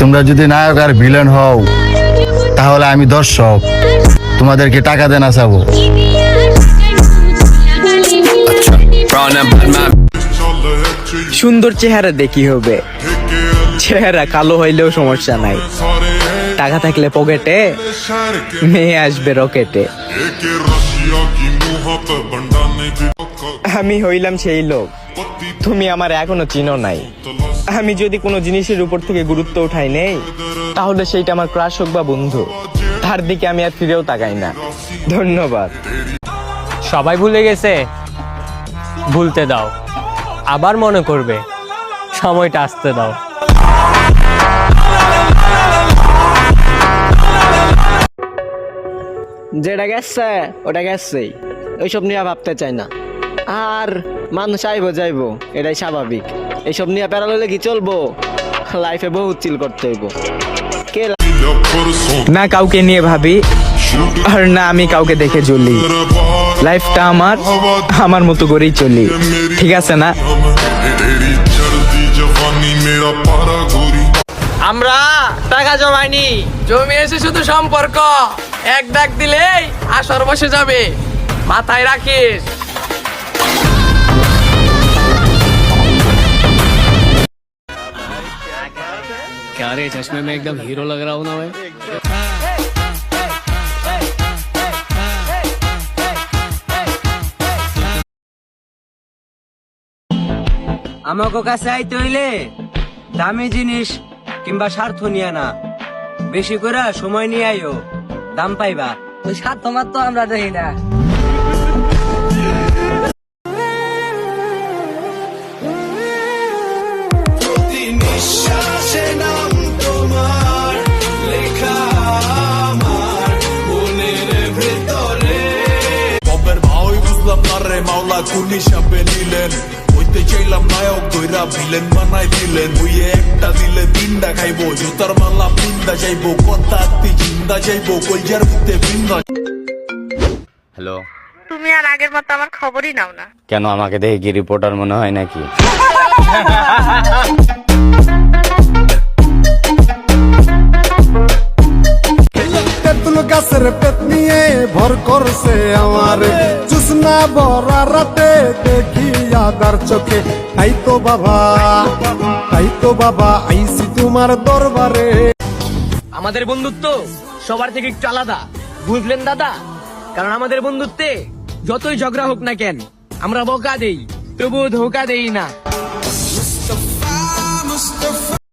তোমরা যদি নায়ক আর ভিলেন হও তাহলে আমি দর্শক, তোমাদেরকে টাকা দেনা চাবো। সুন্দর চেহারা দেখি হবে, চেহারা কালো হইলেও সমস্যা নাই, টাকা থাকলে পকেটে, মেয়ে আসবে রকেটে। আমি হইলাম সেই লোক, তুমি আমার এখনো চিনো নাই। আমি যদি কোনো জিনিসের উপর থেকে গুরুত্ব উঠাই নেই, তাহলে সেইটা আমার ক্রাশ হোক বা বন্ধু, তার দিকে আমি আর ফিরেও তাকাই না। ধন্যবাদ। সবাই ভুলে গেছে, ভুলতে দাও, আবার মনে করবে, সময়টা আসতে দাও। যেটা গেছে ওটা গেছেই, ওইসব নিয়ে ভাবতে চাই না। আর মানুষ আইবো যাইবো, এটাই স্বাভাবিক। এইসব নিয়ে প্যারালে কি চলবো? লাইফে বহুত চিল করতে হইব। না কাউকে নিয়ে ভাবি, আর না আমি কাউকে দেখে চলি। লাইফটা আমার মতো করেই চলি, ঠিক আছে না? আমরা টাকা জমাইনি, জমিয়েছে শুধু সম্পর্ক। এক ডাক দিলেই আসর বসে যাবে, মাথায় রাখিস। क्या रे, चश्मे में एकदम हीरो लग रहा हूँ ना मैं। আমাকে কাছে আইতে হইলে দামি জিনিস কিংবা স্বার্থ নিয়ে না, বেশি করে সময় নিয়ে আইও, দাম পাইবা। ওই স্বার্থ মাত্র আমরা দেখি না। মাওলা কোন হিসাবে নিলেন, হইতে চাইলাম নায়ক দইরা ভিলেন বানাই দিলেন। হইয়ে একটা দিলে তিনটা খাইবো, জুতার মালা পিন্দা যাইবো, কথা আত্মি জিন্দা যাইবো, কলজার ভিতরে বিন্দা। হ্যালো, তুমি আর আগের মতো আমার খবরই নাও না কেন? আমাকে দেখে কি রিপোর্টার মনে হয় নাকি? তেঁতুল গাছের পেট নিয়ে ভর করছে আমার, জুসনা ভরা রাতে দেখি আদার চোখে। তাই তো বাবা আইসি তোমার দরবারে। আমাদের বন্ধুত্ব সবার থেকে একটু আলাদা, বুঝলেন দাদা? কারণ আমাদের বন্ধুত্বে যতই ঝগড়া হোক না কেন, আমরা বকা দেই, তবুও ধোকা দেই না।